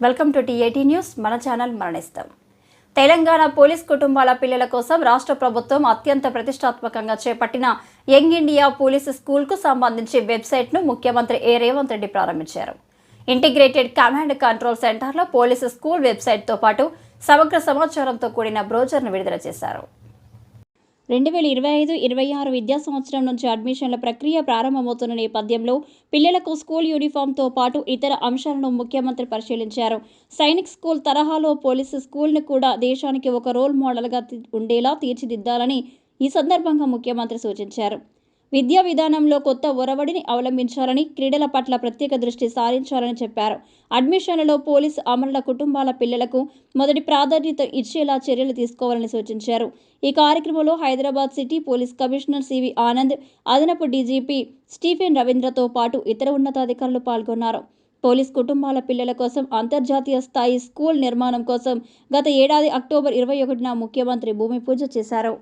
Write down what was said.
Welcome to టీ18 news. మన channel మరణిస్తాం. తెలంగాణ పోలీస్ కుటుంబాల పిల్లల కోసం రాష్ట్ర ప్రభుత్వం అత్యంత ప్రతిష్టాత్మకంగా చేపట్టిన యంగ్ ఇండియా పోలీస్ స్కూల్కు సంబంధించి వెబ్సైట్ను ముఖ్యమంత్రి రేవంత్ రెడ్డి ప్రారంభించారు. ఇంటిగ్రేటెడ్ కమాండ్ కంట్రోల్ సెంటర్లో పోలీసు స్కూల్ వెబ్సైట్తో పాటు సమగ్ర సమాచారంతో కూడిన బ్రోచర్ను విడుదల చేశారు. 2025-26 విద్యా సంవత్సరం నుంచి అడ్మిషన్ల ప్రక్రియ ప్రారంభమవుతున్న నేపథ్యంలో పిల్లలకు స్కూల్ యూనిఫామ్తో పాటు ఇతర అంశాలను ముఖ్యమంత్రి పరిశీలించారు. సైనిక్ స్కూల్ తరహాలో పోలీసు స్కూల్ను కూడా దేశానికి ఒక రోల్ మోడల్గా ఉండేలా తీర్చిదిద్దాలని ఈ సందర్భంగా ముఖ్యమంత్రి సూచించారు. విద్యా విధానంలో కొత్త ఒరవడిని అవలంబించాలని, క్రీడల పట్ల ప్రత్యేక దృష్టి సారించాలని చెప్పారు. అడ్మిషన్లలో పోలీసు అమరుల కుటుంబాల పిల్లలకు మొదటి ప్రాధాన్యత ఇచ్చేలా చర్యలు తీసుకోవాలని సూచించారు. ఈ కార్యక్రమంలో Hyderabad city police commissioner CV Anand, అదనపు డీజీపీ స్టీఫెన్ రవీంద్రతో పాటు ఇతర ఉన్నతాధికారులు పాల్గొన్నారు. పోలీస్ కుటుంబాల పిల్లల కోసం అంతర్జాతీయ స్థాయి స్కూల్ నిర్మాణం కోసం గత ఏడాది అక్టోబర్ 21న ముఖ్యమంత్రి భూమి పూజ చేశారు.